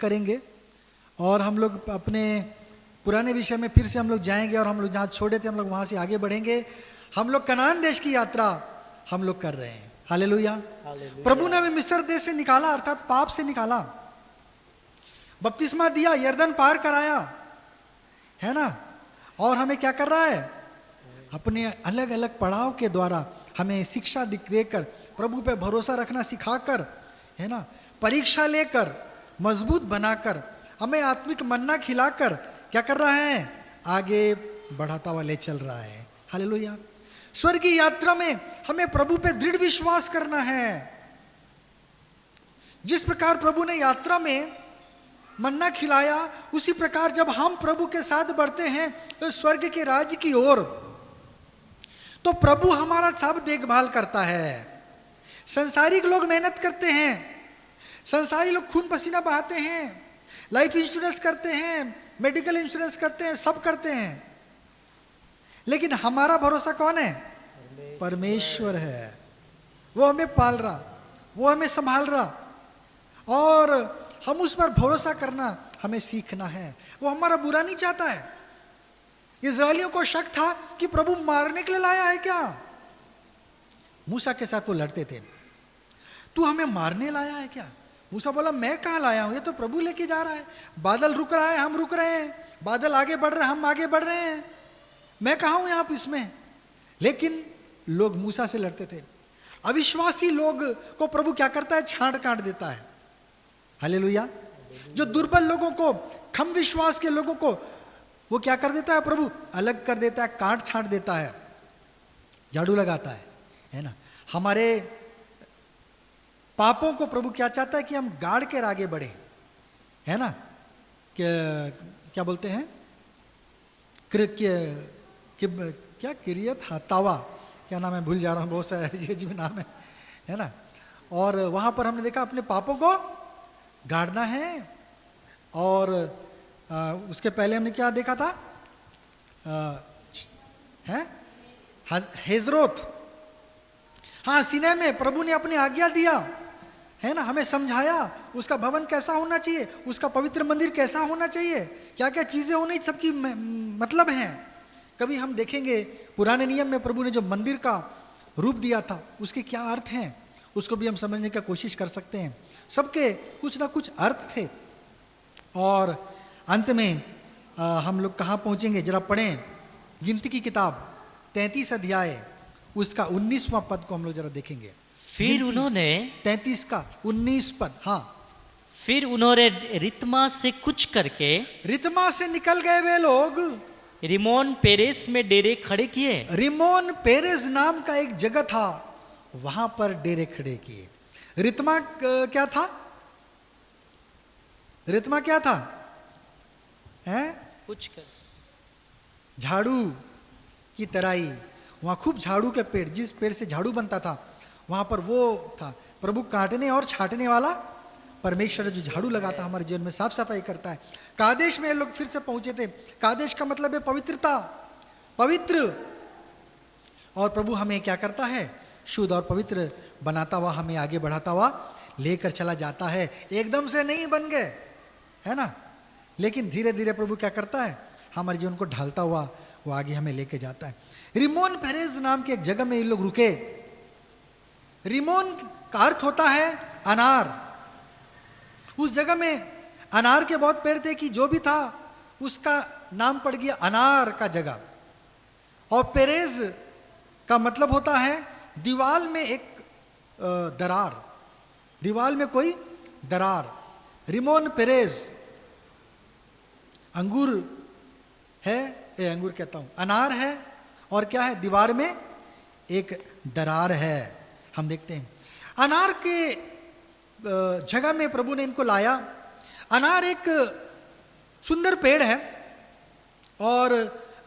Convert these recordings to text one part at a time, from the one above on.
करेंगे और हम लोग अपने पुराने विषय में फिर से हम लोग जाएंगे और हम लोग जहाँ छोड़े थे हम लोग वहाँ से आगे बढ़ेंगे। हम लोग कनान देश की यात्रा हम लोग कर रहे हैं। हालेलुया। प्रभु ने हमें मिस्र देश से निकाला, अर्थात पाप से निकाला, बपतिस्मा दिया, यर्दन पार कराया, है ना। और हमें क्या कर रहा है, अपने अलग अलग पड़ाव के द्वारा हमें शिक्षा देकर, प्रभु पे भरोसा रखना सिखाकर, है ना, परीक्षा लेकर, मजबूत बनाकर, हमें आत्मिक मन्ना खिलाकर क्या कर रहा है, आगे बढ़ाता हुआ ले चल रहा है। हालेलुया। स्वर्ग की यात्रा में हमें प्रभु पे दृढ़ विश्वास करना है। जिस प्रकार प्रभु ने यात्रा में मन्ना खिलाया, उसी प्रकार जब हम प्रभु के साथ बढ़ते हैं तो स्वर्ग के राज्य की ओर, तो प्रभु हमारा सब देखभाल करता है। संसारिक लोग मेहनत करते हैं, संसारी लोग खून पसीना बहाते हैं, लाइफ इंश्योरेंस करते हैं, मेडिकल इंश्योरेंस करते हैं, सब करते हैं, लेकिन हमारा भरोसा कौन है, परमेश्वर है। वो हमें पाल रहा, वो हमें संभाल रहा, और हम उस पर भरोसा करना हमें सीखना है। वो हमारा बुरा नहीं चाहता है। इस्राएलियों को शक था कि प्रभु मारने के लिए लाया है क्या। मूसा के साथ वो लड़ते थे, तू हमें मारने लाया है क्या। मूसा बोला मैं कहाँ लाया हूं, ये तो प्रभु लेके जा रहा है। बादल रुक रहा है, हम रुक रहे हैं, बादल आगे बढ़ रहे हैं, हम आगे बढ़ रहे हैं, मैं कहाँ हूं यहाँ पे इसमें। लेकिन लोग मूसा से लड़ते थे। अविश्वासी लोग को प्रभु क्या करता है, छांट काट देता है। हालेलुया। जो दुर्बल लोगों को, कम विश्वास के लोगों को वो क्या कर देता है, प्रभु अलग कर देता है, काट छांट देता है, झाड़ू लगाता है ना। हमारे पापों को प्रभु क्या चाहता है कि हम गाड़ के आगे बढ़े, है ना। क्या बोलते हैं, क्या किरियत तावा, क्या नाम है, भूल जा रहा हूँ, बहुत सारे अजीब नाम है ना। और वहां पर हमने देखा अपने पापों को गाड़ना है। और उसके पहले हमने क्या देखा था, है हेजरोत, हाँ, सीने में प्रभु ने अपनी आज्ञा दिया, है ना, हमें समझाया उसका भवन कैसा होना चाहिए, उसका पवित्र मंदिर कैसा होना चाहिए, क्या क्या चीजें होनी, सबकी मतलब है। कभी हम देखेंगे पुराने नियम में प्रभु ने जो मंदिर का रूप दिया था उसके क्या अर्थ हैं, उसको भी हम समझने की कोशिश कर सकते हैं। सबके कुछ ना कुछ अर्थ थे। और अंत में हम लोग कहाँ पहुँचेंगे, जरा पढ़ें गिनती की किताब 33 अध्याय उसका 19वां पद को हम लोग जरा देखेंगे। फिर उन्होंने 33 का 19 पद, हाँ, फिर उन्होंने रित्मा से कुछ करके, रित्मा से निकल गए वे लोग, रिमोन पेरेस में डेरे खड़े किए। रिमोन पेरेस नाम का एक जगह था, वहां पर डेरे खड़े किए। रित्मा क्या था, रित्मा क्या था, हैं, कुछ कर, झाड़ू की तराई। वहां खूब झाड़ू के पेड़, जिस पेड़ से झाड़ू बनता था वहां पर वो था। प्रभु काटने और छाटने वाला परमेश्वर जो झाड़ू लगाता हमारे जीवन में, साफ सफाई करता है। कादेश में लोग फिर से पहुंचे थे। कादेश का मतलब है पवित्रता, पवित्र। और प्रभु हमें क्या करता है, शुद्ध और पवित्र बनाता हुआ हमें आगे बढ़ाता हुआ लेकर चला जाता है। एकदम से नहीं बन गए, है ना, लेकिन धीरे धीरे प्रभु क्या करता है, हमारे जीवन को ढालता हुआ वो आगे हमें लेके जाता है। रिमोन पेरेस नाम की एक जगह में ये लोग रुके। रिमोन का अर्थ होता है अनार। उस जगह में अनार के बहुत पेड़ थे कि जो भी था उसका नाम पड़ गया अनार का जगह। और पेरेस का मतलब होता है दीवाल में एक दरार, दीवाल में कोई दरार। रिमोन पेरेस अंगूर है, अंगूर कहता हूं, अनार है, और क्या है, दीवार में एक दरार है। हम देखते हैं अनार के जगह में प्रभु ने इनको लाया। अनार एक सुंदर पेड़ है, और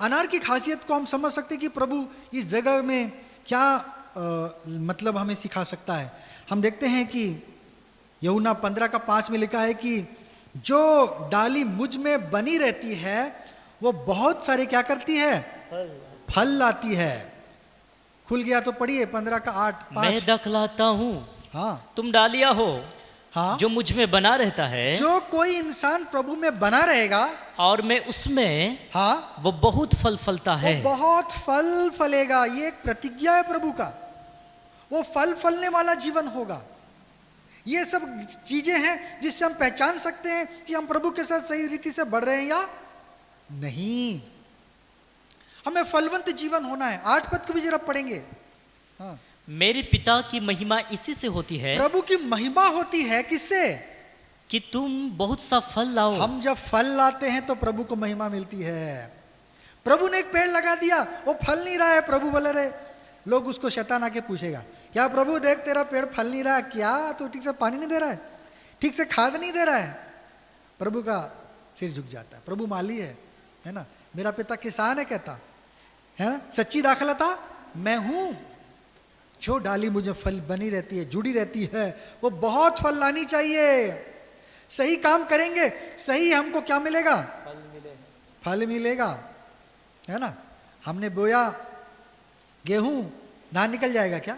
अनार की खासियत को हम समझ सकते हैं कि प्रभु इस जगह में क्या मतलब हमें सिखा सकता है। हम देखते हैं कि यूहन्ना 15:5 में लिखा है कि जो डाली मुझ में बनी रहती है वो बहुत सारे क्या करती है, फल लाती है। खुल गया तो पढ़िए 15:8। मैं दखलाता हूँ, हाँ, तुम डालिया हो, हाँ, जो मुझ में बना रहता है जो कोई इंसान प्रभु में बना रहेगा, और मैं उसमें, हाँ, वो बहुत फल फलता है। वो बहुत फल फलेगा। ये एक प्रतिज्ञा है प्रभु का। वो फल फलने वाला जीवन होगा। ये सब चीजें हैं जिससे हम पहचान सकते हैं कि हम प्रभु के साथ सही रीति से बढ़ रहे हैं या नहीं। हमें फलवंत जीवन होना है। 8 पद को भी जरा पढ़ेंगे। हाँ, मेरे पिता की महिमा इसी से होती है प्रभु की महिमा होती है किससे? कि तुम बहुत सा फल लाओ। हम जब फल लाते हैं तो प्रभु को महिमा मिलती है। प्रभु ने एक पेड़ लगा दिया, वो फल नहीं रहा है, प्रभु बोले रहे, लोग उसको शैतान आके पूछेगा, क्या प्रभु देख तेरा पेड़ फल नहीं रहा, क्या तो ठीक से पानी नहीं दे रहा है, ठीक से खाद नहीं दे रहा है? प्रभु का सिर झुक जाता है। प्रभु माली है ना, मेरा पिता किसान है, कहता है ना, सच्ची दाखलता मैं हूं, जो डाली मुझे फल बनी रहती है, जुड़ी रहती है, वो बहुत फल लानी चाहिए। सही काम करेंगे, सही हमको क्या मिलेगा? फल मिलेगा, है ना। हमने बोया गेहूं, धान निकल जाएगा क्या?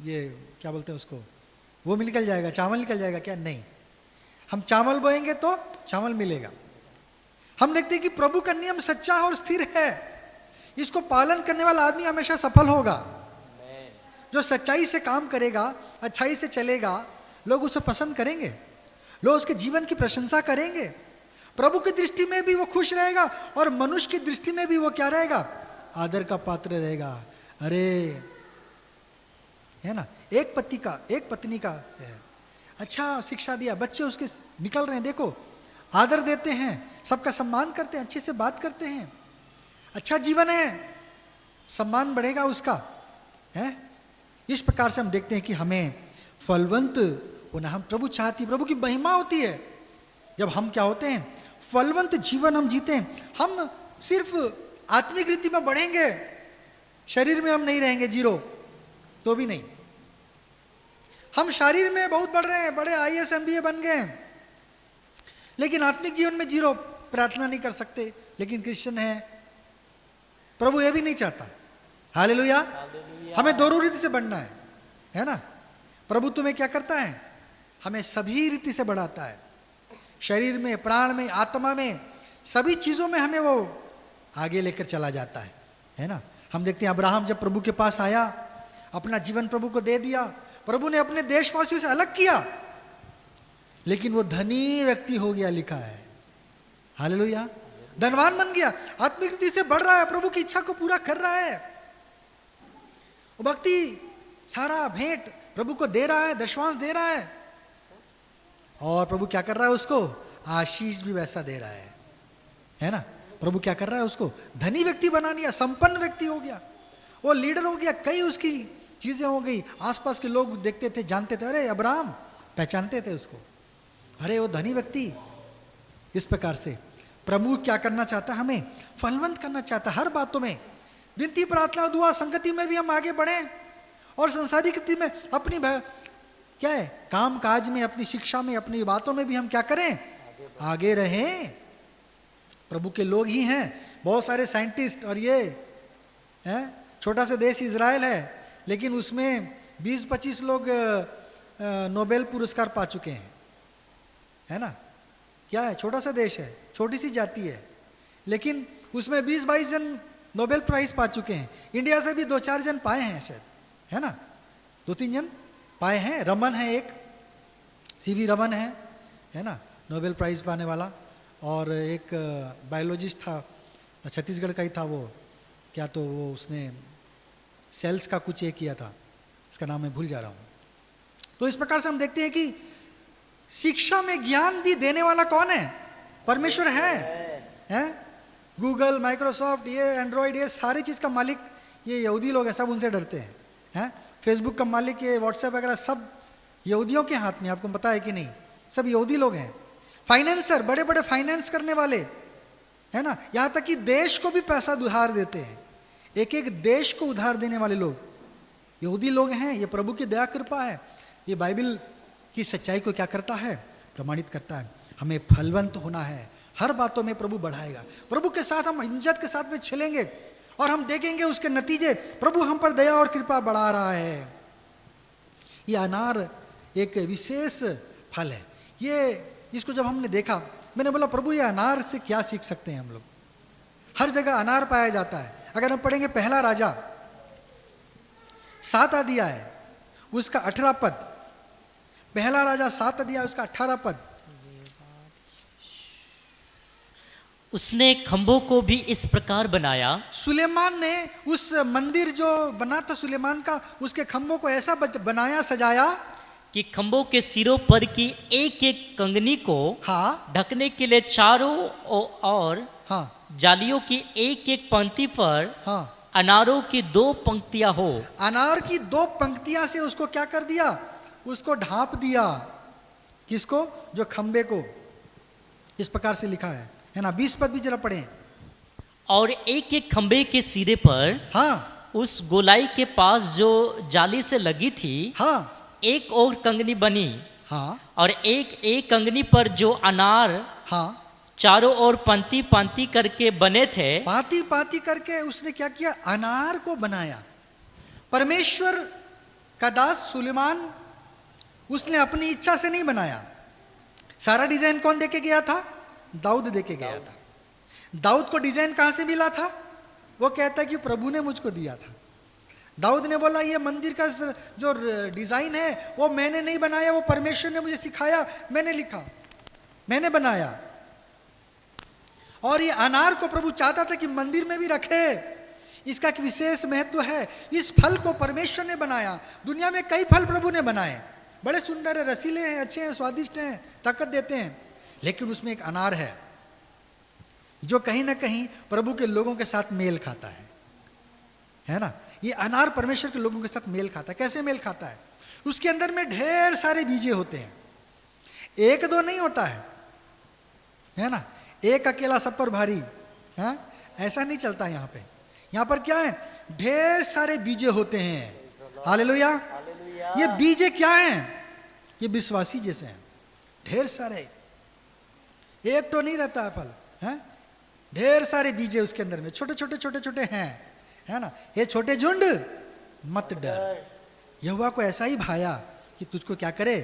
ये क्या बोलते हैं उसको, वो भी निकल जाएगा, चावल निकल जाएगा क्या? नहीं। हम चावल बोएंगे तो चावल मिलेगा। हम देखते हैं कि प्रभु का नियम सच्चा और स्थिर है। इसको पालन करने वाला आदमी हमेशा सफल होगा। जो सच्चाई से काम करेगा, अच्छाई से चलेगा, लोग उसे पसंद करेंगे, लोग उसके जीवन की प्रशंसा करेंगे। प्रभु की दृष्टि में भी वो खुश रहेगा और मनुष्य की दृष्टि में भी वो क्या रहेगा? आदर का पात्र रहेगा। अरे है ना, एक पत्नी का है, अच्छा शिक्षा दिया, बच्चे उसके निकल रहे हैं, देखो आदर देते हैं, सबका सम्मान करते हैं, अच्छे से बात करते हैं, अच्छा जीवन है, सम्मान बढ़ेगा उसका, है। इस प्रकार से हम देखते हैं कि हमें फलवंत होना, हम प्रभु चाहती, प्रभु की महिमा होती है जब हम क्या होते हैं, फलवंत जीवन हम जीते हैं। हम सिर्फ आत्मिक रीति में बढ़ेंगे, शरीर में हम नहीं रहेंगे जीरो, तो भी नहीं। हम शरीर में बहुत बढ़ रहे हैं, बड़े IAS MBA बन गए हैं, लेकिन आत्मिक जीवन में जीरो, प्रार्थना नहीं कर सकते, लेकिन क्रिश्चियन है। प्रभु ये भी नहीं चाहता। हालेलुया। हमें दोनों रीति से बढ़ना है ना। प्रभु तुम्हें क्या करता है? हमें सभी रीति से बढ़ाता है, शरीर में, प्राण में, आत्मा में, सभी चीजों में हमें वो आगे लेकर चला जाता है ना। हम देखते हैं अब्राहम जब प्रभु के पास आया, अपना जीवन प्रभु को दे दिया, प्रभु ने अपने देशवासियों से अलग किया, लेकिन वो धनी व्यक्ति हो गया, लिखा है। हालेलुया। धनवान बन गया, आत्मिक रीति से बढ़ रहा है, प्रभु की इच्छा को पूरा कर रहा है। भक्ति सारा भेंट प्रभु को दे रहा है, दशवांश दे रहा है, और प्रभु क्या कर रहा है? उसको आशीष भी वैसा दे रहा है ना। प्रभु क्या कर रहा है? उसको धनी व्यक्ति बना दिया, संपन्न व्यक्ति हो गया, वो लीडर हो गया, कई उसकी चीजें हो गई। आसपास के लोग देखते थे, जानते थे, अरे अब्राहम, पहचानते थे उसको, अरे वो धनी व्यक्ति। इस प्रकार से प्रभु क्या करना चाहता है? हमें फलवंत करना चाहता है हर बातों में। विनती, प्रार्थना, दुआ, संगति में भी हम आगे बढ़ें, और संसारिक रीति में अपनी क्या है, काम काज में, अपनी शिक्षा में, अपनी बातों में भी हम क्या करें? आगे रहें। प्रभु के लोग ही हैं, बहुत सारे साइंटिस्ट, और ये है छोटा सा देश इजराइल है, लेकिन उसमें 20-25 लोग नोबेल पुरस्कार पा चुके हैं, है ना। क्या है, छोटा सा देश है, छोटी सी जाति है, लेकिन उसमें 20-22 जन नोबेल प्राइज पा चुके हैं। इंडिया से भी 2-4 जन पाए हैं शायद, है ना, 2-3 जन पाए हैं। रमन है एक, CV रमन है ना, नोबेल प्राइज पाने वाला। और एक बायोलॉजिस्ट था, छत्तीसगढ़ का ही था वो, क्या तो वो उसने सेल्स का कुछ एक किया था, उसका नाम मैं भूल जा रहा हूँ। तो इस प्रकार से हम देखते हैं कि शिक्षा में ज्ञान देने वाला कौन है? परमेश्वर है? गूगल, माइक्रोसॉफ्ट, ये एंड्रॉयड, ये सारी चीज़ का मालिक ये यहूदी लोग हैं, सब उनसे डरते हैं। फेसबुक का मालिक, ये व्हाट्सएप वगैरह सब यहूदियों के हाथ में, आपको पता है कि नहीं? सब यहूदी लोग हैं। फाइनेंसर, बड़े बड़े फाइनेंस करने वाले, है ना, यहाँ तक कि देश को भी पैसा उधार देते हैं, एक एक देश को उधार देने वाले लोग यहूदी लोग हैं। ये प्रभु की दया कृपा है। ये बाइबल की सच्चाई को क्या करता है? प्रमाणित करता है। हमें फलवंत होना है, हर बातों में प्रभु बढ़ाएगा। प्रभु के साथ हम इज्जत के साथ में चलेंगे और हम देखेंगे उसके नतीजे, प्रभु हम पर दया और कृपा बढ़ा रहा है। ये अनार एक विशेष फल है। ये इसको जब हमने देखा, मैंने बोला प्रभु ये अनार से क्या सीख सकते हैं हम लोग। हर जगह अनार पाया जाता है। अगर हम पढ़ेंगे पहला राजा 7 अध्याय है उसका 18 पद, पहला राजा 7 अध्याय उसका 18 पद। उसने खंभों को भी इस प्रकार बनाया, सुलेमान ने उस मंदिर जो बना था सुलेमान का, उसके खंभों को ऐसा बनाया सजाया कि खंभों के सिरों पर की एक एक कंगनी को हाँ ढकने के लिए चारों और हाँ जालियों की एक एक पंक्ति पर हाँ अनारों की 2 पंक्तियां हो। अनार की 2 पंक्तियां से उसको क्या कर दिया, उसको ढांप दिया। किसको? जो खंबे को। इस प्रकार से लिखा है ना। 20 पद भी जरा पढ़ें। और एक एक खंबे के सिरे पर हाँ उस गोलाई के पास जो जाली से लगी थी हाँ एक और कंगनी बनी, हाँ और एक एक कंगनी पर जो अनार हाँ चारों ओर पंक्ति पंक्ति करके बने थे, पाती पाती करके उसने क्या किया, अनार को बनाया। परमेश्वर का दास सुलेमान उसने अपनी इच्छा से नहीं बनाया। सारा डिजाइन कौन देके गया था? दाऊद देके गया था। दाऊद को डिजाइन कहां से मिला था? वो कहता है कि प्रभु ने मुझको दिया था। दाऊद ने बोला ये मंदिर का जो डिजाइन है वो मैंने नहीं बनाया, वो परमेश्वर ने मुझे सिखाया, मैंने लिखा, मैंने बनाया। और ये अनार को प्रभु चाहता था कि मंदिर में भी रखे। इसका एक विशेष महत्व है। इस फल को परमेश्वर ने बनाया। दुनिया में कई फल प्रभु ने बनाए, बड़े सुंदर है, रसीले हैं, अच्छे हैं, स्वादिष्ट हैं, ताकत देते हैं, लेकिन उसमें एक अनार है जो कहीं ना कहीं प्रभु के लोगों के साथ मेल खाता है ना। ये अनार परमेश्वर के लोगों के साथ मेल खाता है। कैसे मेल खाता है? उसके अंदर में ढेर सारे बीजे होते हैं, 1-2 नहीं होता है ना। एक अकेला सब पर भारी है, ऐसा नहीं चलता यहाँ पे। यहाँ पर क्या है? ढेर सारे बीजे होते हैं। हालेलुया। ये बीजे क्या हैं? ये विश्वासी जैसे हैं, ढेर सारे, एक तो नहीं रहता है फल, है ढेर सारे बीजे उसके अंदर में, छोटे छोटे छोटे छोटे हैं, है ना। ये छोटे झुंड मत डर, यहोवा को ऐसा ही भाया कि तुझको क्या करे,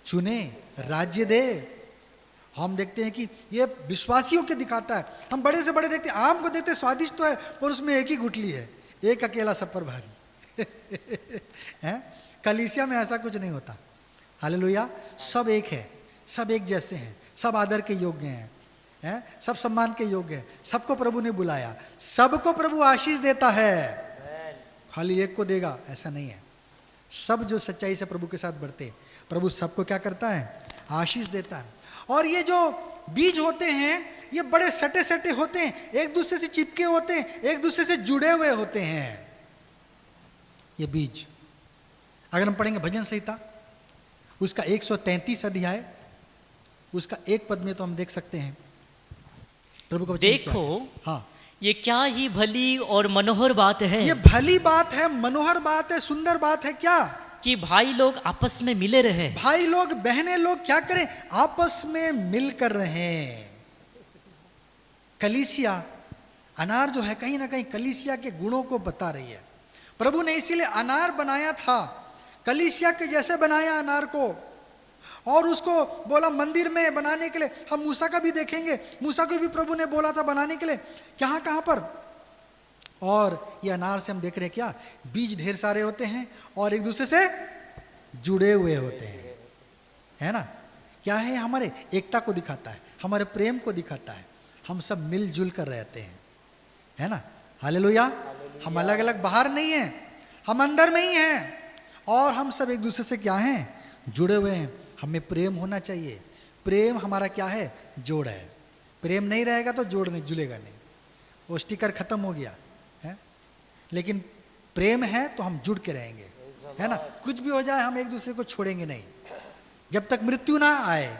चुने, राज्य दे। हम देखते हैं कि ये विश्वासियों के दिखाता है। हम बड़े से बड़े देखते हैं, आम को देखते स्वादिष्ट तो है पर उसमें एक ही गुठली है, एक अकेला सब पर भारी है। कलीसिया में ऐसा कुछ नहीं होता। हालेलुया। सब एक है, सब एक जैसे हैं, सब आदर के योग्य हैं, सब सम्मान के योग्य हैं। सबको प्रभु ने बुलाया, सबको प्रभु आशीष देता है। खाली एक को देगा ऐसा नहीं है। सब जो सच्चाई से प्रभु के साथ बढ़ते, प्रभु सबको क्या करता है? आशीष देता है। और ये जो बीज होते हैं ये बड़े सटे सटे होते हैं, एक दूसरे से चिपके होते हैं, एक दूसरे से जुड़े हुए होते हैं ये बीज। अगर हम पढ़ेंगे भजन संहिता उसका 133 अध्याय उसका 1 पद में तो हम देख सकते हैं प्रभु का देखो हाँ ये क्या ही भली और मनोहर बात है, ये भली बात है, मनोहर बात है, सुंदर बात है क्या कि भाई लोग आपस में मिले रहे। भाई लोग बहनें लोग क्या करें? आपस में मिलकर रहें। कलीसिया अनार जो है कहीं ना कहीं कलीसिया के गुणों को बता रही है। प्रभु ने इसीलिए अनार बनाया था, कलीसिया के जैसे बनाया अनार को, और उसको बोला मंदिर में बनाने के लिए। हम मूसा का भी देखेंगे, मूसा को भी प्रभु ने बोला था बनाने के लिए, कहाँ कहाँ पर। और ये अनार से हम देख रहे हैं क्या, बीज ढेर सारे होते हैं और एक दूसरे से जुड़े हुए होते हैं, है ना। क्या है? हमारे एकता को दिखाता है, हमारे प्रेम को दिखाता है। हम सब मिलजुल कर रहते हैं, है ना। हालेलुया। हम अलग अलग बाहर नहीं हैं, हम अंदर में ही हैं, और हम सब एक दूसरे से क्या हैं? जुड़े हुए हैं। हमें प्रेम होना चाहिए। प्रेम हमारा क्या है? जोड़ है। प्रेम नहीं रहेगा तो जोड़ नहीं, जुड़ेगा नहीं। वो स्टिकर खत्म हो गया है, लेकिन प्रेम है तो हम जुड़ के रहेंगे, है ना। कुछ भी हो जाए हम एक दूसरे को छोड़ेंगे नहीं, जब तक मृत्यु ना आए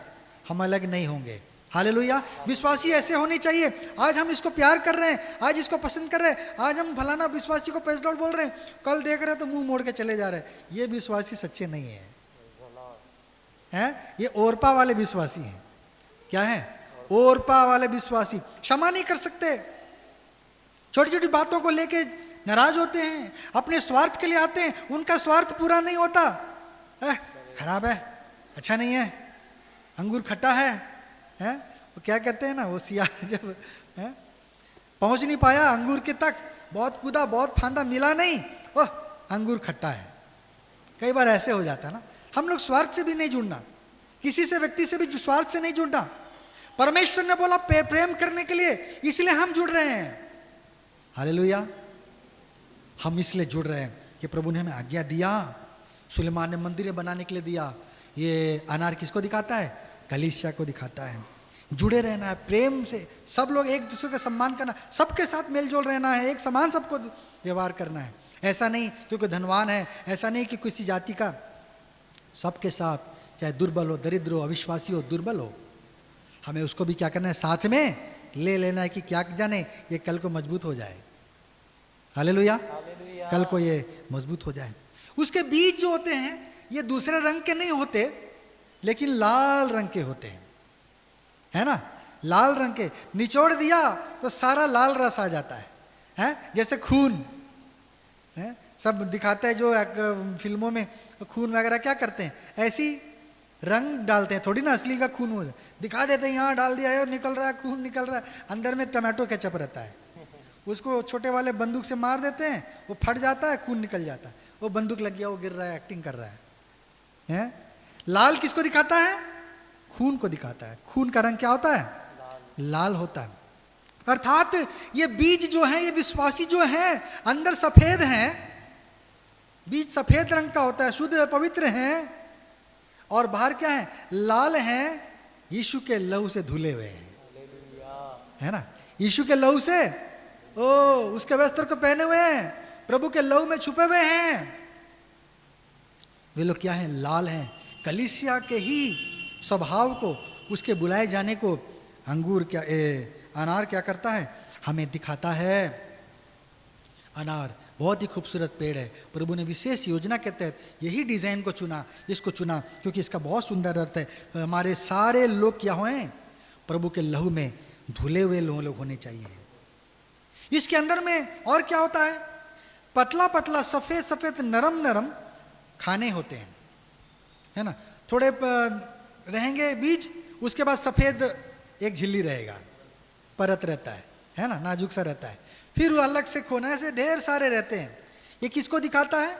हम अलग नहीं होंगे। हालेलुया। विश्वासी ऐसे होने चाहिए। आज हम इसको प्यार कर रहे हैं, आज इसको पसंद कर रहे हैं, आज हम फलाना विश्वासी को प्रेज़ लॉर्ड बोल रहे हैं, कल देख रहे हैं तो मुंह मोड़ के चले जा रहे हैं। ये विश्वासी सच्चे नहीं है, ये ओरपा वाले विश्वासी हैं। क्या है? ओरपा वाले विश्वासी क्षमा नहीं कर सकते, छोटी छोटी बातों को लेके नाराज होते हैं, अपने स्वार्थ के लिए आते हैं, उनका स्वार्थ पूरा नहीं होता। खराब है, अच्छा नहीं है, अंगूर खट्टा है, हैं? वो क्या कहते हैं ना, वो सियार जब पहुंच नहीं पाया अंगूर के तक, बहुत कूदा, बहुत फांदा, मिला नहीं, ओह अंगूर खट्टा है। कई बार ऐसे हो जाता है ना। हम लोग स्वार्थ से भी नहीं जुड़ना, किसी से व्यक्ति से भी स्वार्थ से नहीं जुड़ना। परमेश्वर ने बोला प्रेम करने के लिए, इसलिए हम जुड़ रहे हैं। हालेलुया। हम इसलिए जुड़ रहे हैं कि प्रभु ने हमें आज्ञा दिया, सुलेमान ने मंदिर बनाने के लिए दिया। ये अनार किसको दिखाता है? कलीसिया को दिखाता है। जुड़े रहना है प्रेम से, सब लोग एक दूसरे का सम्मान करना, सबके साथ मेलजोल रहना है, एक समान सबको व्यवहार करना है। ऐसा नहीं क्योंकि धनवान है, ऐसा नहीं कि किसी जाति का, सबके साथ, चाहे दुर्बल हो, दरिद्र हो, अविश्वासी हो, दुर्बल हो, हमें उसको भी क्या करना है? साथ में ले लेना है कि क्या जाने ये कल को मजबूत हो जाए। हालेलुया। कल को ये मजबूत हो जाए। उसके बीज जो होते हैं ये दूसरे रंग के नहीं होते, लेकिन लाल रंग के होते हैं, है ना? लाल रंग के, निचोड़ दिया तो सारा लाल रस आ जाता है? जैसे खून है, सब दिखाते हैं जो फिल्मों में खून वगैरह क्या करते हैं, ऐसी रंग डालते हैं, थोड़ी ना असली का खून हो दिखा देते हैं, यहाँ डाल दिया है और निकल रहा है, खून निकल रहा है, अंदर में टमाटो केचप रहता है। उसको छोटे वाले बंदूक से मार देते हैं, वो फट जाता है, खून निकल जाता है, वो बंदूक लग गया, वो गिर रहा है, एक्टिंग कर रहा है? लाल किसको दिखाता है? खून को दिखाता है। खून का रंग क्या होता है? लाल होता है। अर्थात ये बीज जो है, ये विश्वासी जो है, अंदर सफेद हैं, बीज सफेद रंग का होता है, शुद्ध पवित्र हैं, और बाहर क्या है? लाल हैं, यीशु के लहू से धुले हुए हैं, है ना? यीशु के लहू से, उसके वस्त्र को पहने हुए हैं, प्रभु के लहू में छुपे हुए हैं। वे लोग क्या हैं? लाल हैं। कलीसिया के ही स्वभाव को, उसके बुलाए जाने को अनार क्या करता है? हमें दिखाता है। अनार बहुत ही खूबसूरत पेड़ है। प्रभु ने विशेष योजना के तहत यही डिजाइन को चुना, इसको चुना, क्योंकि इसका बहुत सुंदर अर्थ है। हमारे सारे लोग क्या हुए? प्रभु के लहू में धुले हुए लोग होने चाहिए। इसके अंदर में और क्या होता है? पतला पतला, सफेद सफेद, नरम नरम खाने होते हैं, है ना? थोड़े रहेंगे बीज, उसके बाद सफेद एक झिल्ली रहेगा, परत रहता है ना, नाजुक सा रहता है। फिर वो अलग से खोना, ऐसे ढेर सारे रहते हैं। ये किसको दिखाता है?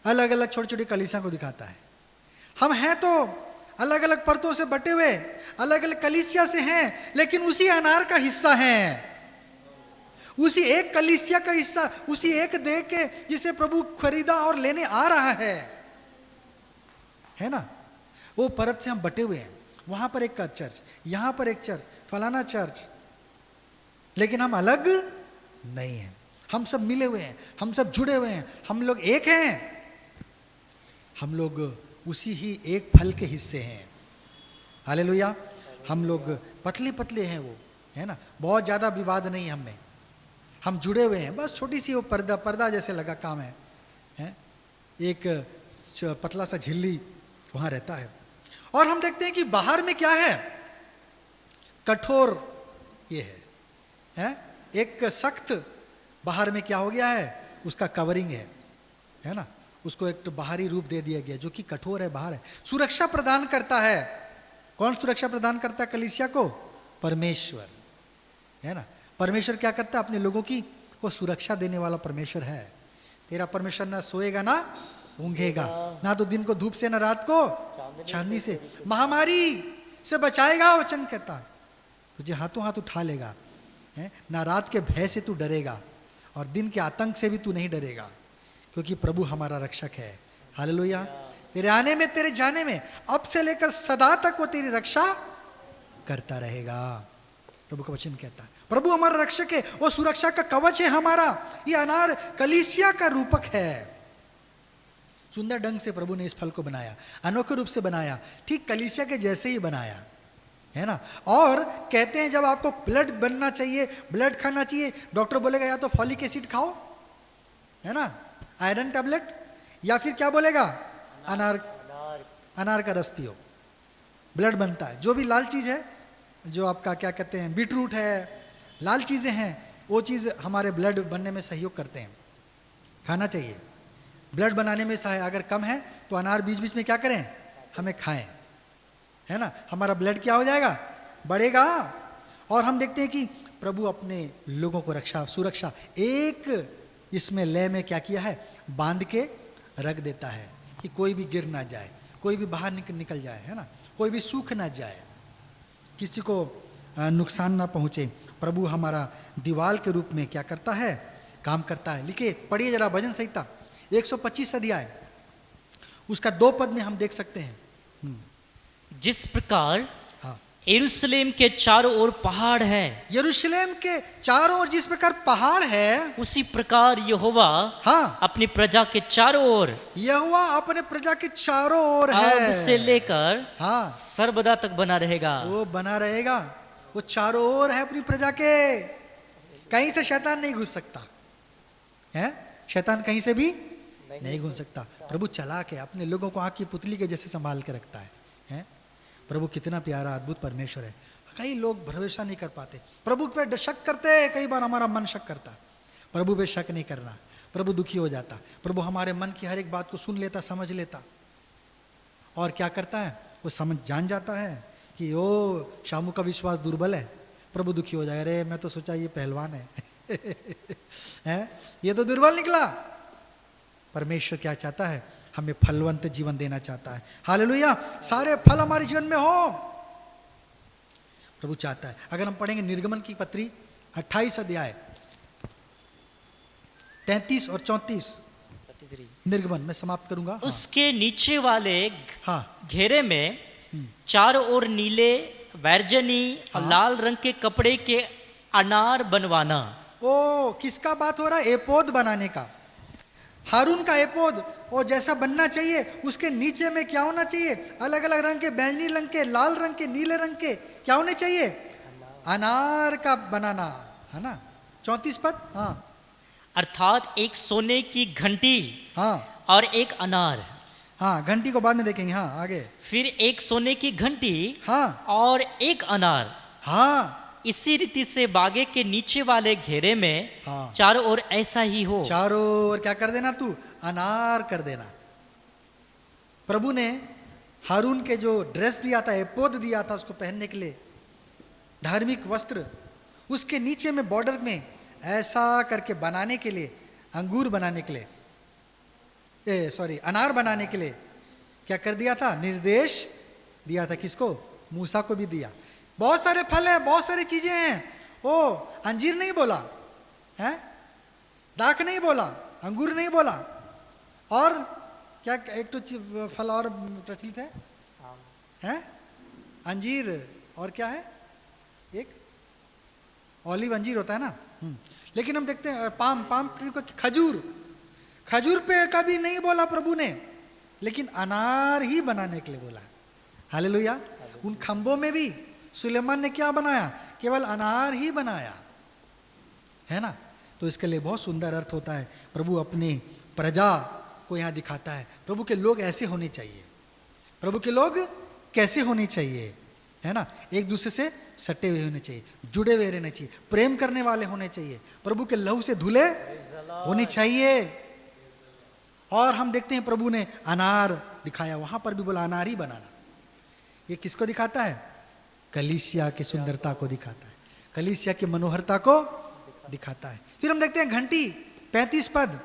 अलग अलग छोटी छोटी कलीसिया को दिखाता है। हम हैं तो अलग अलग परतों से बटे हुए, अलग अलग कलीसिया से हैं, लेकिन उसी अनार का हिस्सा हैं, उसी एक कलीसिया का हिस्सा, उसी एक देह के जिसे प्रभु खरीदा और लेने आ रहा है ना? वो परत से हम बटे हुए हैं। वहां पर एक चर्च, यहां पर एक चर्च, फलाना चर्च, लेकिन हम अलग नहीं हैं। हम सब मिले हुए हैं, हम सब जुड़े हुए हैं, हम लोग एक हैं, हम लोग उसी ही एक फल के हिस्से हैं। हालेलुया। हम लोग पतले पतले हैं, वो है ना, बहुत ज्यादा विवाद नहीं हम में, हम जुड़े हुए हैं। बस छोटी सी वो पर्दा जैसे लगा काम है? एक पतला सा झिल्ली वहां रहता है। और हम देखते हैं कि बाहर में क्या है? कठोर ये है? एक सख्त, बाहर में क्या हो गया है? उसका कवरिंग है ना? उसको एक तो बाहरी रूप दे दिया गया जो कि कठोर है, बाहर है। सुरक्षा प्रदान करता है। कौन सुरक्षा प्रदान करता है कलीसिया को? परमेश्वर, है ना? परमेश्वर क्या करता है? अपने लोगों की वो सुरक्षा देने वाला परमेश्वर है। तेरा परमेश्वर ना सोएगा ना ऊंघेगा, ना तो दिन को धूप से ना रात को चांदनी से, महामारी से बचाएगा, वचन कहता। तुझे हाथों हाथ उठा लेगा, है ना? रात के भय से तू डरेगा और दिन के आतंक से भी तू नहीं डरेगा, क्योंकि प्रभु हमारा रक्षक है। हालेलुया। तेरे आने में, तेरे जाने में, अब से लेकर सदा तक वो तेरी रक्षा करता रहेगा, प्रभु का वचन कहता है। प्रभु हमारा रक्षक है, वो सुरक्षा का कवच है हमारा। ये अनार कलीसिया का रूपक है। सुंदर ढंग से प्रभु ने इस फल को बनाया, अनोखे रूप से बनाया, ठीक कलीसिया के जैसे ही बनाया, है ना? और कहते हैं जब आपको ब्लड बनना चाहिए, ब्लड खाना चाहिए, डॉक्टर बोलेगा या तो फॉलिक एसिड खाओ, है ना, आयरन टैबलेट, या फिर क्या बोलेगा? अनार का रस पियो, ब्लड बनता है। जो भी लाल चीज है, जो आपका क्या कहते हैं, बीटरूट है, लाल चीजें हैं, वो चीज हमारे ब्लड बनने में सहयोग करते हैं, खाना चाहिए। ब्लड बनाने में सहाय, अगर कम है तो तो अनार बीच बीच में क्या करें, हमें खाएं, है ना, हमारा ब्लड क्या हो जाएगा, बढ़ेगा। और हम देखते हैं कि प्रभु अपने लोगों को रक्षा सुरक्षा एक इसमें लय में क्या किया है, बांध के रख देता है कि कोई भी गिर ना जाए, कोई भी बाहर निकल जाए, है ना, कोई भी सूख ना जाए, किसी को नुकसान ना पहुंचे। प्रभु हमारा दीवाल के रूप में क्या करता है, काम करता है। लिखिए, पढ़िए जरा भजन संहिता 125 अध्याय, उसका 2 पद में हम देख सकते हैं। जिस प्रकार हाँ, यरूशलेम के चारों ओर पहाड़ है, यरूशलेम के चारों ओर जिस प्रकार पहाड़ है, उसी प्रकार यहोवा हाँ, अपनी प्रजा के चारों ओर यहोवा अपने प्रजा के चारों ओर अब है, से लेकर हाँ, सर्वदा तक बना रहेगा। वो बना रहेगा, वो चारों ओर है अपनी प्रजा के, कहीं से शैतान नहीं घुस सकता है, शैतान कहीं से भी नहीं घुस सकता। प्रभु चालाक है, अपने लोगों को आंख की पुतली के जैसे संभाल के रखता है? प्रभु कितना प्यारा अद्भुत परमेश्वर है। कई लोग भरोसा नहीं कर पाते, प्रभु पे शक करते, कई बार हमारा मन शक करता, प्रभु पे शक नहीं करना, प्रभु दुखी हो जाता। प्रभु हमारे मन की हर एक बात को सुन लेता, समझ लेता, और क्या करता है, वो समझ जान जाता है कि ओ शामू का विश्वास दुर्बल है। प्रभु दुखी हो जाएगा, अरे मैं तो सोचा ये पहलवान है हैं? ये तो दुर्बल निकला। परमेश्वर क्या चाहता है, हमें फलवंत जीवन देना चाहता है। हालेलुया, सारे फल हमारे जीवन में हो, प्रभु चाहता है। अगर हम पढ़ेंगे निर्गमन की पत्री 28 अध्याय 33 और 34, निर्गमन में समाप्त करूंगा। उसके नीचे वाले हाँ, घेरे में चारों ओर नीले, बैरजनी और लाल रंग के कपड़े के अनार बनवाना। ओ किसका बात हो रहा है, एपोद बनाने का। हारून का एपोद वो जैसा बनना चाहिए, उसके नीचे में क्या होना चाहिए, अलग अलग रंग के, बैंगनी रंग के, लाल रंग के, नीले रंग के क्या होने चाहिए, अनार का बनाना, है ना। 34 पद, हाँ, अर्थात एक सोने की घंटी हाँ, और एक अनार। हाँ, घंटी को बाद में देखेंगे, हाँ आगे। फिर एक सोने की घंटी हाँ, और एक अनार। हाँ, इसी रीति से बागे के नीचे वाले घेरे में हाँ, चारों ओर ऐसा ही हो। चारों ओर क्या कर देना, तू अनार कर देना। प्रभु ने हारून के जो ड्रेस दिया था, एपोद दिया था उसको पहनने के लिए, धार्मिक वस्त्र, उसके नीचे में बॉर्डर में ऐसा करके बनाने के लिए, अंगूर बनाने के लिए, अनार बनाने के लिए क्या कर दिया था, निर्देश दिया था। किसको, मूसा को भी दिया। बहुत सारे फल हैं, बहुत सारी चीजें हैं। ओ अंजीर नहीं बोला है, दाख नहीं बोला, अंगूर नहीं बोला, और क्या एक तो फल और प्रचलित है, हैं? अंजीर, और क्या है, एक ऑलिव अंजीर होता है ना। लेकिन हम देखते हैं पाम ट्री को, खजूर पेड़ का भी नहीं बोला प्रभु ने, लेकिन अनार ही बनाने के लिए बोला। हालेलुया। उन खंभों में भी सुलेमान ने क्या बनाया, केवल अनार ही बनाया, है ना। तो इसके लिए बहुत सुंदर अर्थ होता है। प्रभु अपनी प्रजा को यहाँ दिखाता है, प्रभु के लोग ऐसे होने चाहिए, प्रभु के लोग कैसे होने चाहिए, है ना, एक दूसरे से सटे हुए होने चाहिए, जुड़े हुए रहने चाहिए, प्रेम करने वाले होने चाहिए, प्रभु के लहू से धुले होने चाहिए। और हम देखते हैं प्रभु ने अनार दिखाया, वहां पर भी बोला अनार ही बनाना। ये किसको दिखाता है, कलीसिया की सुंदरता को दिखाता है, कलीसिया की मनोहरता को दिखाता है। फिर हम देखते हैं घंटी 35 पद,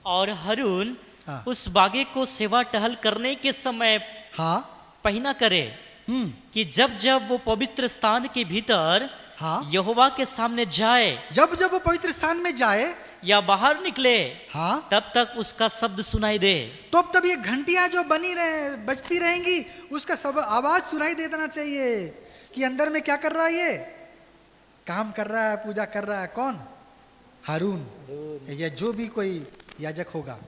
और हारून हाँ, उस बागे को सेवा टहल करने के समय हाँ, पहना करे कि जब जब वो पवित्र स्थान के भीतर हाँ, यहोवा के सामने जाए, जब जब वो पवित्र स्थान में जाए या बाहर निकले, हाँ, तब तक उसका शब्द सुनाई दे। तो अब तब ये घंटियां जो बनी रहे, बजती रहेंगी, उसका सब आवाज सुनाई देना चाहिए कि अंदर में क्या कर रहा है, ये काम कर रहा है, पूजा कर रहा है। कौन, हारून या जो भी कोई याजक होगा।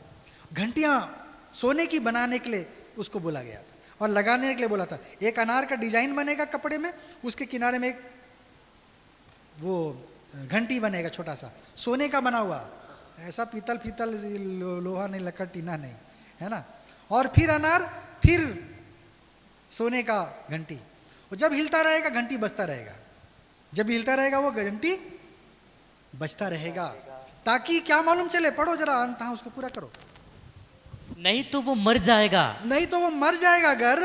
घंटियां सोने की बनाने के लिए उसको बोला गया था और लगाने के लिए बोला था। एक अनार का डिजाइन बनेगा कपड़े में, उसके किनारे में एक वो घंटी बनेगा, छोटा सा सोने का बना हुआ, ऐसा पीतल लोहा नहीं, लकड़ टीना नहीं, है ना। और फिर अनार, फिर सोने का घंटी, और जब हिलता रहेगा घंटी बजता रहेगा, जब हिलता रहेगा वो घंटी बजता रहेगा, ताकि क्या मालूम चले। पढ़ो जरा अंत, हाँ उसको पूरा करो। नहीं तो वो मर जाएगा। नहीं तो वो मर जाएगा घर।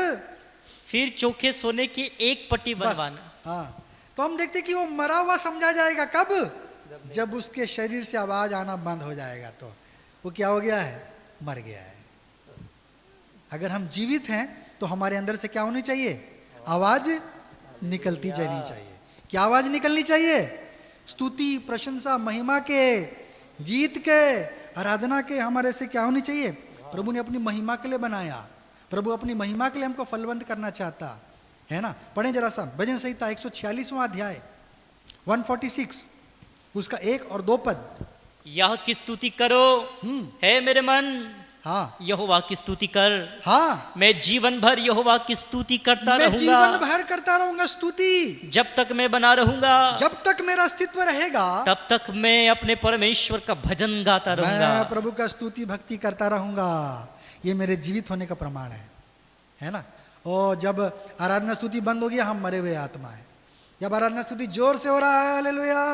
फिर चोखे सोने की एक पट्टी बस, बनवाना। हाँ। तो हम देखते कि वो मरा हुआ समझा जाएगा कब? जब उसके शरीर से आवाज आना बंद हो जाएगा तो वो क्या हो गया है? मर गया है। अगर हम जीवित हैं तो हमारे अंदर से क्या होनी चाहिए? आवाज निकलती जानी चाहिए। क्या आवाज निकलनी चाहिए? स्तुति, प्रशंसा, महिमा के, गीत के, आराधना के हमारे से क्या होनी चाहिए? प्रभु ने अपनी महिमा के लिए बनाया। प्रभु अपनी महिमा के लिए हमको फलवंत करना चाहता है ना। पढ़ें जरा सा भजन संहिता 146वां अध्याय 146 उसका 1 और 2 पद। यह की स्तुति करो है मेरे मन, हाँ यहोवा की स्तुति कर। हाँ, मैं जीवन भर यहोवा की स्तुति करता मैं रहूंगा। जीवन भर करता रहूंगा स्तुति। जब तक मैं बना रहूंगा, जब तक मेरा अस्तित्व रहेगा, तब तक मैं अपने परमेश्वर का भजन गाता रहूंगा। मैं प्रभु का स्तुति भक्ति करता रहूंगा। ये मेरे जीवित होने का प्रमाण है ना। और जब आराधना स्तुति बंद होगी, हम मरे हुए आत्मा है। जब आराधना स्तुति जोर से हो रहा है हालेलुया,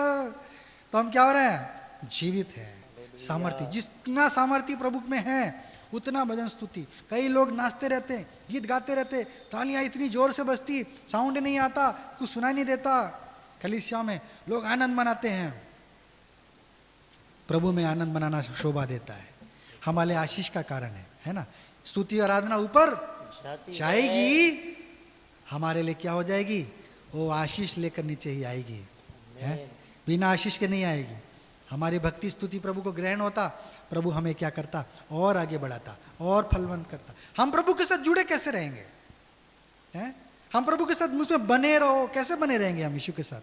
तो हम क्या हो रहे हैं? जीवित है। सामर्थ्य, जितना सामर्थ्य प्रभु में है उतना भजन स्तुति। कई लोग नाचते रहते, गीत गाते रहते, तालियां इतनी जोर से बजती, साउंड नहीं आता, कुछ सुनाई नहीं देता। कलीसिया में लोग आनंद मनाते हैं। प्रभु में आनंद मनाना शोभा देता है, हमारे आशीष का कारण है ना। स्तुति आराधना ऊपर जाएगी, हमारे लिए क्या हो जाएगी? वो आशीष लेकर नीचे ही आएगी, है? बिना आशीष के नहीं आएगी। हमारी भक्ति स्तुति प्रभु को ग्रहण होता, प्रभु हमें क्या करता? और आगे बढ़ाता और फलवंत करता। हम प्रभु के साथ जुड़े कैसे रहेंगे? हैं? हम प्रभु के साथ उसमें बने रहो, कैसे बने रहेंगे हम यीशु के साथ?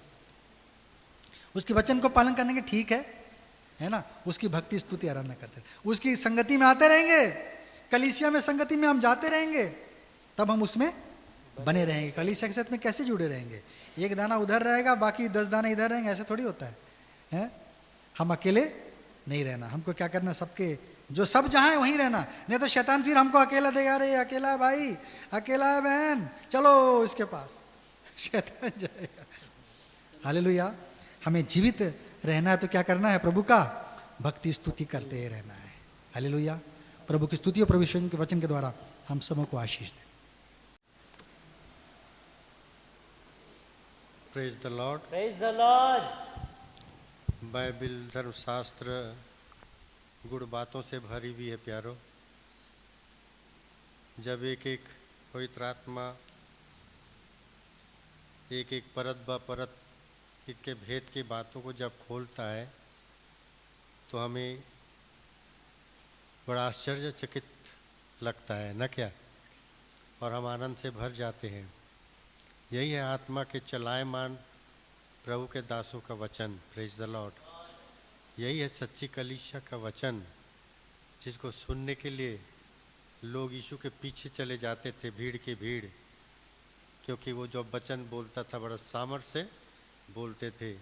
उसके वचन को पालन करने के, ठीक है ना। उसकी भक्ति स्तुति आराधना करते, उसकी संगति में आते रहेंगे, कलीसिया में संगति में हम जाते रहेंगे, तब हम उसमें बने रहेंगे। कलीसिया के साथ में कैसे जुड़े रहेंगे? एक दाना उधर रहेगा, बाकी 10 दाने इधर रहेंगे, ऐसे थोड़ी होता है? हम अकेले नहीं रहना। हमको क्या करना? सबके जो सब जहाँ है वहीं रहना। नहीं तो शैतान फिर हमको अकेला देगा, अरे अकेला है भाई, अकेला है बहन, चलो इसके पास, शैतान जाएगा। हालेलुया। हमें जीवित रहना है तो क्या करना है? प्रभु का भक्ति स्तुति करते रहना है। हालेलुया। प्रभु की स्तुति और प्रभु के वचन के द्वारा हम सबों को आशीष दें। Praise the Lord. Praise the Lord. Bible धर्मशास्त्र गुड़ बातों से भरी हुई है प्यारो। जब एक एक पवित्र आत्मा एक एक परत ब परत इसके भेद की बातों को जब खोलता है तो हमें बड़ा आश्चर्यचकित लगता है न क्या? और हम आनंद से भर जाते हैं। यही है आत्मा के चलायमान प्रभु के दासों का वचन। Praise the Lord. यही है सच्ची कलीसिया का वचन, जिसको सुनने के लिए लोग यीशु के पीछे चले जाते थे, भीड़ की भीड़, क्योंकि वो जो वचन बोलता था बड़ा सामर्थ्य से बोलते थे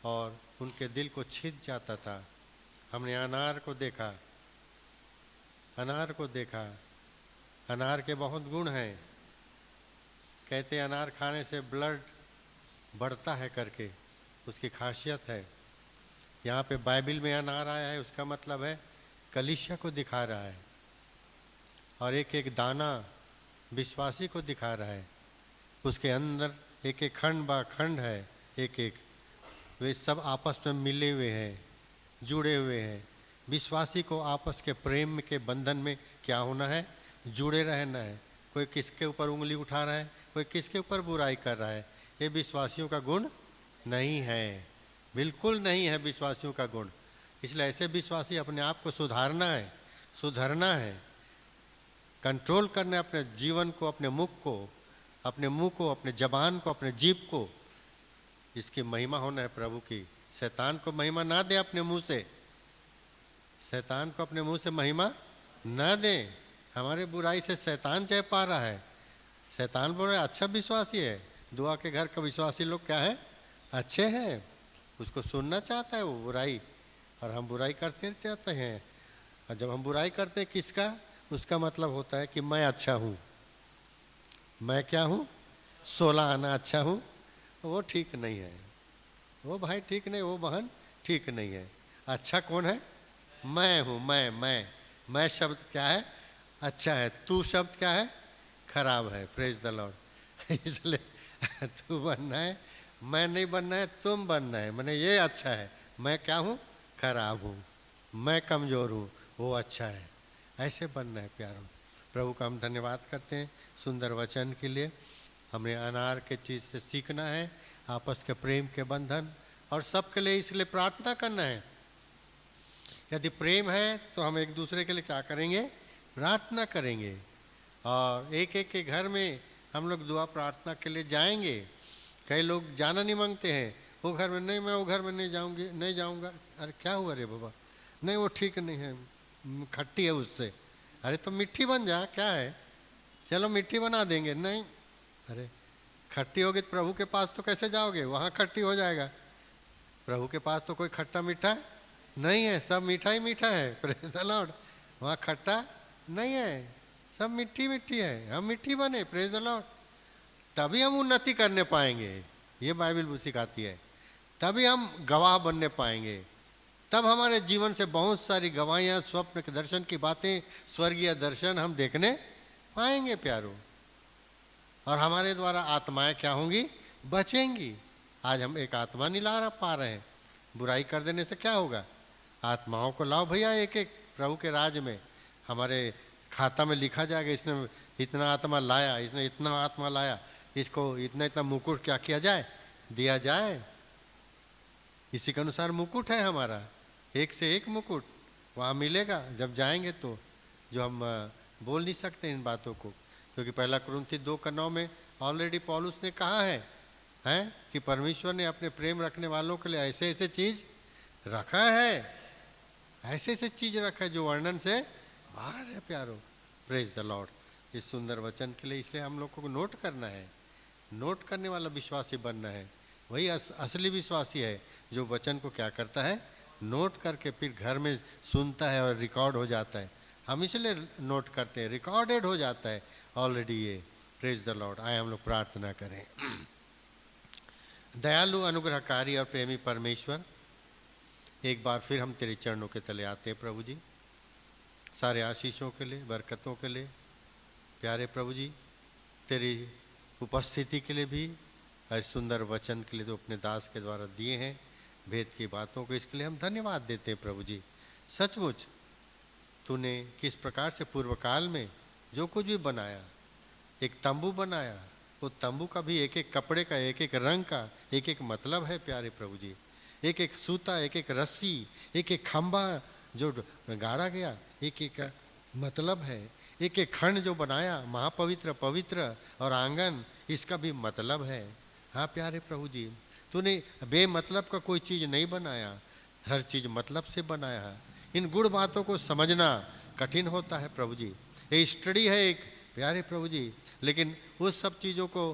और उनके दिल को छिद जाता था। हमने अनार को देखा, अनार को देखा। अनार के बहुत गुण हैं। कहते अनार खाने से ब्लड बढ़ता है करके, उसकी खासियत है। यहाँ पे बाइबिल में अनार आया है, उसका मतलब है कलीसिया को दिखा रहा है। और एक एक दाना विश्वासी को दिखा रहा है। उसके अंदर एक एक खंड बा खंड है, एक एक, वे सब आपस में मिले हुए हैं, जुड़े हुए हैं। विश्वासी को आपस के प्रेम के बंधन में क्या होना है? जुड़े रहना है। कोई किसके ऊपर उंगली उठा रहा है, कोई किसके ऊपर बुराई कर रहा है, ये विश्वासियों का गुण नहीं है, बिल्कुल नहीं है विश्वासियों का गुण। इसलिए ऐसे विश्वासी अपने आप को सुधारना है, सुधरना है, कंट्रोल करना है अपने जीवन को, अपने मुख को, अपने मुंह को, अपने जबान को, अपने जीभ को। इसकी महिमा होना है प्रभु की। शैतान को महिमा ना दे अपने मुंह से, शैतान को अपने मुंह से महिमा ना दे। हमारे बुराई से शैतान जय पा रहा है। शैतान बोल रहा है अच्छा विश्वासी है, दुआ के घर का विश्वासी लोग क्या है? अच्छे हैं। उसको सुनना चाहता है वो बुराई, और हम बुराई करते चाहते हैं। और जब हम बुराई करते हैं किसका? उसका मतलब होता है कि मैं अच्छा हूँ, मैं क्या हूँ? 16 आना अच्छा हूँ। वो ठीक नहीं है, वो भाई ठीक नहीं, वो बहन ठीक नहीं है। अच्छा कौन है? मैं हूँ। मैं शब्द क्या है? अच्छा है, तू शब्द क्या है, खराब है। Praise the Lord. इसलिए तू बनना है, मैं नहीं बनना है, तुम बनना है। मैंने ये अच्छा है, मैं क्या हूँ, खराब हूँ, मैं कमज़ोर हूँ, वो अच्छा है, ऐसे बनना है प्यारों। प्रभु का हम धन्यवाद करते हैं सुंदर वचन के लिए। हमें अनार के चीज़ से सीखना है, आपस के प्रेम के बंधन, और सबके लिए इसलिए प्रार्थना करना है। यदि प्रेम है तो हम एक दूसरे के लिए क्या करेंगे, प्रार्थना करेंगे। और एक एक के घर में हम लोग दुआ प्रार्थना के लिए जाएंगे। कई लोग जाना नहीं मांगते हैं, वो घर में नहीं, मैं वो घर में नहीं जाऊंगी, नहीं जाऊंगा। अरे क्या हुआ रे बाबा, नहीं वो ठीक नहीं है, खट्टी है उससे। अरे तो मिट्टी बन जा, क्या है, चलो मिट्टी बना देंगे। नहीं, अरे खट्टी होगी तो प्रभु के पास तो कैसे जाओगे, वहाँ खट्टी हो जाएगा। प्रभु के पास तो कोई खट्टा मीठा नहीं है, सब मीठा ही मीठा है। Praise the Lord. वहाँ खट्टा नहीं है, सब मिट्टी मिट्टी है। हम मिट्टी बने, प्रेज द लॉर्ड, तभी हम उन्नति करने पाएंगे। ये बाइबल सिखाती है, तभी हम गवाह बनने पाएंगे। तब हमारे जीवन से बहुत सारी गवाहियाँ, स्वप्न के दर्शन की बातें, स्वर्गीय दर्शन हम देखने पाएंगे प्यारों। और हमारे द्वारा आत्माएं क्या होंगी, बचेंगी। आज हम एक आत्मा नहीं ला पा रहे हैं, बुराई कर देने से क्या होगा। आत्माओं को लाओ भैया, एक एक प्रभु के राज में। हमारे खाता में लिखा जाएगा, इसने इतना आत्मा लाया, इसने इतना आत्मा लाया, इसको इतना इतना मुकुट क्या किया जाए, दिया जाए। इसी के अनुसार मुकुट है हमारा, एक से एक मुकुट वहाँ मिलेगा जब जाएंगे। तो जो हम बोल नहीं सकते इन बातों को, क्योंकि पहला कुरिन्थी 2:9 में ऑलरेडी पौलुस ने कहा है कि परमेश्वर ने अपने प्रेम रखने वालों के लिए ऐसे ऐसे चीज रखा है, ऐसे ऐसे चीज रखा है जो वर्णन से बाहर है प्यारो। Praise the Lord. इस सुंदर वचन के लिए इसलिए हम लोग को नोट करना है, नोट करने वाला विश्वासी बनना है। वही असली विश्वासी है जो वचन को क्या करता है, नोट करके फिर घर में सुनता है और रिकॉर्ड हो जाता है। हम इसलिए नोट करते हैं, रिकॉर्डेड हो जाता है ऑलरेडी ये। Praise the Lord. आए हम लोग प्रार्थना करें। दयालु, अनुग्रहकारी और प्रेमी परमेश्वर, एक बार फिर हम तेरे चरणों के तले आते हैं प्रभु जी, सारे आशीषों के लिए, बरकतों के लिए। प्यारे प्रभु जी, तेरी उपस्थिति के लिए भी, और सुंदर वचन के लिए जो अपने दास के द्वारा दिए हैं, भेद की बातों को, इसके लिए हम धन्यवाद देते हैं प्रभु जी। सचमुच तूने किस प्रकार से पूर्व काल में जो कुछ भी बनाया, एक तंबू बनाया, वो तंबू का भी एक एक कपड़े का, एक एक रंग का एक एक मतलब है प्यारे प्रभु जी। एक एक सूता, एक एक रस्सी, एक एक खंभा जो गाड़ा गया, एक एक मतलब है। एक एक खंड जो बनाया, महापवित्र, पवित्र और आंगन, इसका भी मतलब है। हाँ प्यारे प्रभु जी, तूने बेमतलब का कोई चीज़ नहीं बनाया, हर चीज़ मतलब से बनाया है। इन गुण बातों को समझना कठिन होता है प्रभु जी, ये स्टडी है एक प्यारे प्रभु जी, लेकिन उस सब चीज़ों को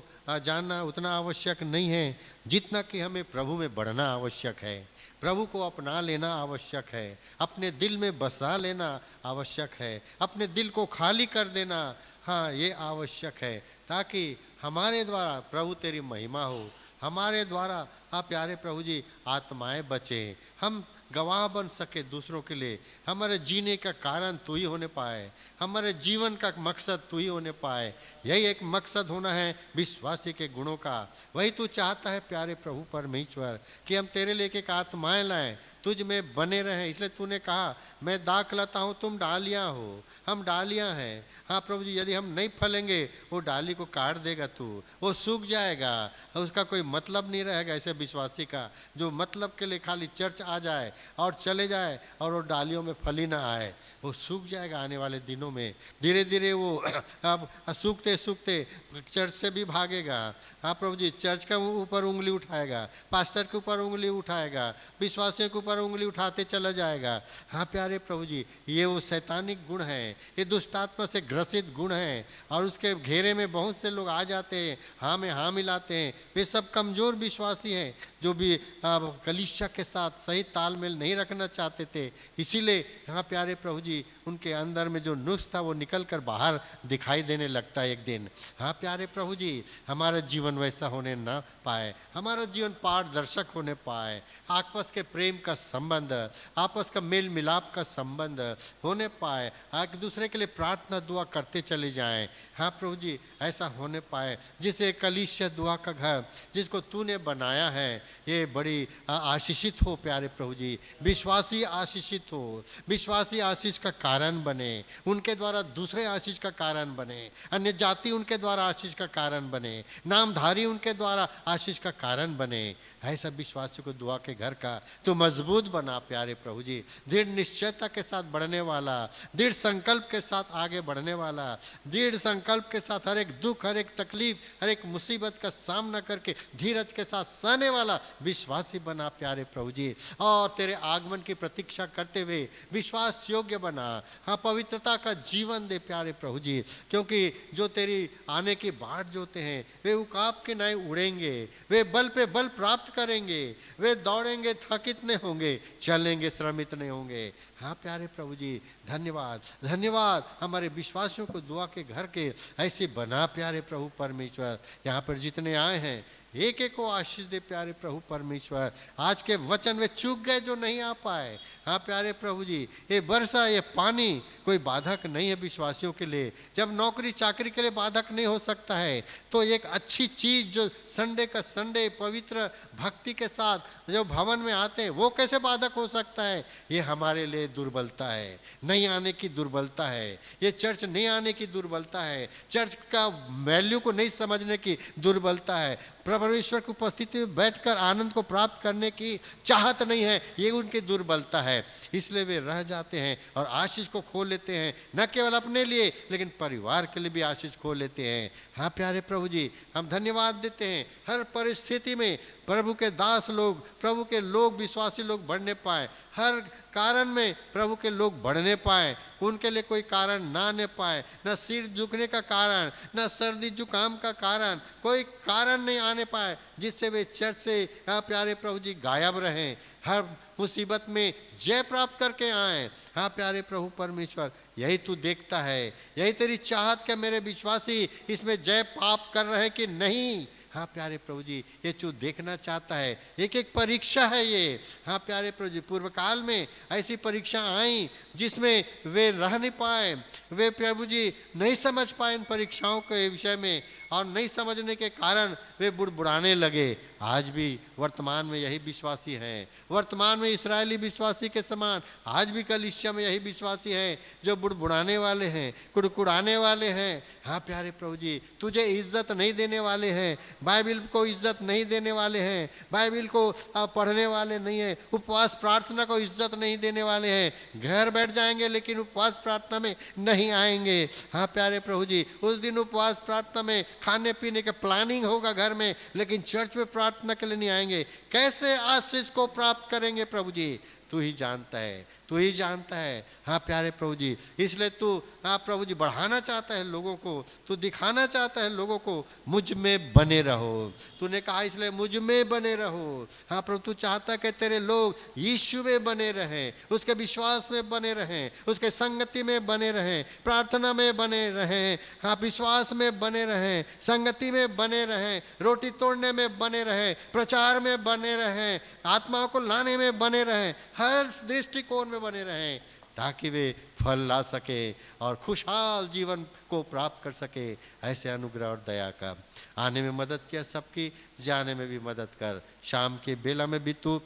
जानना उतना आवश्यक नहीं है जितना कि हमें प्रभु में बढ़ना आवश्यक है, प्रभु को अपना लेना आवश्यक है, अपने दिल में बसा लेना आवश्यक है, अपने दिल को खाली कर देना, हाँ ये आवश्यक है, ताकि हमारे द्वारा प्रभु तेरी महिमा हो, हमारे द्वारा आप प्यारे प्रभु जी आत्माएं बचे, हम गवाह बन सके दूसरों के लिए, हमारे जीने का कारण तू ही होने पाए, हमारे जीवन का मकसद तू ही होने पाए। यही एक मकसद होना है विश्वासी के गुणों का। वही तू चाहता है प्यारे प्रभु परमेश्वर कि हम तेरे लिए एक आत्माएं लाएं, तुझ में बने रहें। इसलिए तूने कहा मैं दाख लाता हूँ, तुम डालियाँ हो, हम डालियाँ हैं। हाँ प्रभु जी, यदि हम नहीं फलेंगे वो डाली को काट देगा तू, वो सूख जाएगा, उसका कोई मतलब नहीं रहेगा। ऐसे विश्वासी का जो मतलब के लिए खाली चर्च आ जाए और चले जाए और वो डालियों में फली ना आए, वो सूख जाएगा आने वाले दिनों में। धीरे धीरे वो अब सूखते सूखते चर्च से भी भागेगा। हाँ प्रभु जी, चर्च का ऊपर उंगली उठाएगा, पास्टर के ऊपर उंगली उठाएगा, विश्वासियों के ऊपर उंगली उठाते चला जाएगा। हाँ प्यारे प्रभु जी, ये वो शैतानिक गुण है, ये दुष्टात्मा से ग्रसित गुण है, और उसके घेरे में बहुत से लोग आ जाते हैं, हाँ में हाँ मिलाते हैं। वे सब कमज़ोर विश्वासी हैं जो भी कलीसिया के साथ सही तालमेल नहीं रखना चाहते थे। इसीलिए हाँ प्यारे प्रभु जी, उनके अंदर में जो नुक्स था वो निकल कर बाहर दिखाई देने लगता है एक दिन। हाँ प्यारे प्रभु जी, हमारा जीवन वैसा होने ना पाए, हमारा जीवन पारदर्शक होने पाए, आपस के प्रेम का संबंध, आपस का मेल मिलाप का संबंध होने पाए, एक दूसरे के लिए प्रार्थना दुआ करते चले जाएं। हाँ प्रभु जी, ऐसा होने पाए जिसे कलीसिया दुआ का घर जिसको तूने बनाया है ये बड़ी आशीषित हो प्यारे प्रभु जी। विश्वासी आशीषित हो, विश्वासी आशीष का कारण बने, उनके द्वारा दूसरे आशीष का कारण बने, अन्य जाति उनके द्वारा आशीष का कारण बने, नामधारी उनके द्वारा आशीष का कारण बने। ऐसा विश्वासी को दुआ के घर का तो मजबूत बना प्यारे प्रभु जी, दृढ़ निश्चयता के साथ बढ़ने वाला, दृढ़ संकल्प के साथ आगे बढ़ने वाला, दृढ़ संकल्प के साथ हर एक दुख, हर एक तकलीफ, हर एक मुसीबत का सामना करके धीरज के साथ सहने वाला विश्वासी बना प्यारे प्रभु जी। और तेरे आगमन की प्रतीक्षा करते हुए विश्वास योग्य बना। हाँ, पवित्रता का जीवन दे प्यारे प्रभु जी, क्योंकि जो तेरी आने की बाट जोते हैं वे उकाब के नए उड़ेंगे, वे बल पे बल प्राप्त करेंगे, वे दौड़ेंगे थकित नहीं होंगे, चलेंगे श्रमित नहीं होंगे। हाँ प्यारे प्रभु जी, धन्यवाद धन्यवाद। हमारे विश्वासियों को दुआ के घर के ऐसे बना प्यारे प्रभु परमेश्वर। यहाँ पर जितने आए हैं एक एक को आशीष दे प्यारे प्रभु परमेश्वर। आज के वचन वे चूक गए जो नहीं आ पाए। हाँ प्यारे प्रभु जी, ये वर्षा, ये पानी कोई बाधक नहीं है विश्वासियों के लिए। जब नौकरी चाकरी के लिए बाधक नहीं हो सकता है तो एक अच्छी चीज जो संडे का संडे पवित्र भक्ति के साथ जो भवन में आते हैं वो कैसे बाधक हो सकता है? ये हमारे लिए दुर्बलता है, नहीं आने की दुर्बलता है, ये चर्च नहीं आने की दुर्बलता है, चर्च का वैल्यू को नहीं समझने की दुर्बलता है, परमेश्वर की उपस्थिति में बैठकर आनंद को प्राप्त करने की चाहत नहीं है, ये उनकी दुर्बलता है। इसलिए वे रह जाते हैं और आशीष को खो लेते हैं, न केवल अपने लिए लेकिन परिवार के लिए भी आशीष खो लेते हैं। हाँ प्यारे प्रभु जी, हम धन्यवाद देते हैं हर परिस्थिति में प्रभु के दास लोग, प्रभु के लोग, विश्वासी लोग बढ़ने पाए, हर कारण में प्रभु के लोग बढ़ने पाए, उनके लिए कोई कारण ना आने पाए, न सिर झुकने का कारण, न सर्दी जुकाम का कारण, कोई कारण नहीं आने पाए जिससे वे चर्च से प्यारे प्रभु जी गायब रहें, हर मुसीबत में जय प्राप्त करके आए। हाँ प्यारे प्रभु परमेश्वर, यही तू देखता है, यही तेरी चाहत क्या मेरे विश्वासी इसमें जय प्राप्त कर रहे हैं कि नहीं। हाँ प्यारे प्रभु जी, ये तू देखना चाहता है, एक एक परीक्षा है ये। हाँ प्यारे प्रभु जी, पूर्व काल में ऐसी परीक्षा आई जिसमें वे रह नहीं पाए, वे प्रभु जी नहीं समझ पाए इन परीक्षाओं के विषय में, और नहीं समझने के कारण वे बुड़बुड़ाने लगे। आज भी वर्तमान में यही विश्वासी हैं, वर्तमान में इस्राएली विश्वासी के समान आज भी कलीसिया में यही विश्वासी हैं जो बुड़बुड़ाने वाले हैं, कुड़कुड़ाने वाले हैं। हाँ प्यारे प्रभु जी, तुझे इज्जत नहीं देने वाले हैं, बाइबिल को इज्जत नहीं देने वाले हैं, बाइबिल को पढ़ने वाले नहीं है, उपवास प्रार्थना को इज्जत नहीं देने वाले हैं, घर बैठ जाएंगे लेकिन उपवास प्रार्थना में नहीं आएंगे। हाँ प्यारे प्रभु जी, उस दिन उपवास प्रार्थना में खाने पीने का प्लानिंग होगा घर में, लेकिन चर्च में प्रार्थना के लिए नहीं आएंगे। कैसे आशीष को प्राप्त करेंगे प्रभु जी? तू ही जानता है, तू ही जानता है। हाँ प्यारे प्रभु जी, इसलिए तू हाँ प्रभु जी बढ़ाना चाहता है लोगों को, तू दिखाना चाहता है लोगों को मुझ में बने रहो। तूने कहा इसलिए मुझ में बने रहो। हाँ प्रभु, तू चाहता है कि तेरे लोग यीशु में बने रहें, उसके विश्वास में बने रहें, उसके संगति में बने रहें, प्रार्थना में बने रहें, हाँ विश्वास में बने रहें, संगति में बने रहें, रोटी तोड़ने में बने रहें, प्रचार में बने रहें, आत्माओं को लाने में बने रहें, हर दृष्टिकोण में बने रहें, ताकि वे फल ला सके और खुशहाल जीवन को प्राप्त कर सके। ऐसे अनुग्रह और दया का आने में मदद किया, सबकी जाने में भी मदद कर। शाम के बेला में भी तू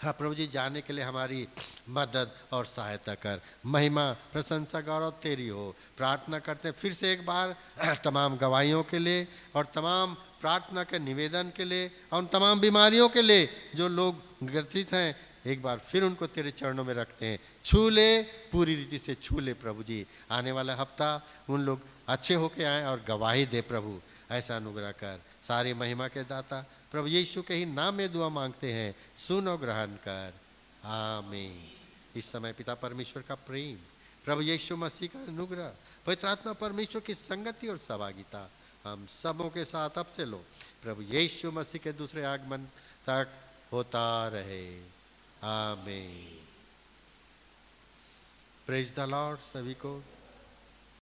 हाँ प्रभु जी जाने के लिए हमारी मदद और सहायता कर। महिमा प्रशंसा गौरव तेरी हो। प्रार्थना करते हैं फिर से एक बार तमाम गवाहियों के लिए और तमाम प्रार्थना के निवेदन के लिए और उन तमाम बीमारियों के लिए जो लोग ग्रसित हैं, एक बार फिर उनको तेरे चरणों में रखते हैं। छू ले, पूरी रीति से छू ले प्रभु जी। आने वाला हफ्ता उन लोग अच्छे होके आए और गवाही दे प्रभु, ऐसा अनुग्रह कर। सारी महिमा के दाता प्रभु यीशु के ही नाम में दुआ मांगते हैं, सुन और ग्रहण कर, आमीन। इस समय पिता परमेश्वर का प्रेम, प्रभु यीशु मसीह का अनुग्रह, पवित्र आत्मा परमेश्वर की संगति और सहभागिता हम सबों के साथ अब से लो प्रभु यीशु मसीह के दूसरे आगमन तक होता रहे, आमीन। Praise the Lord. सभी को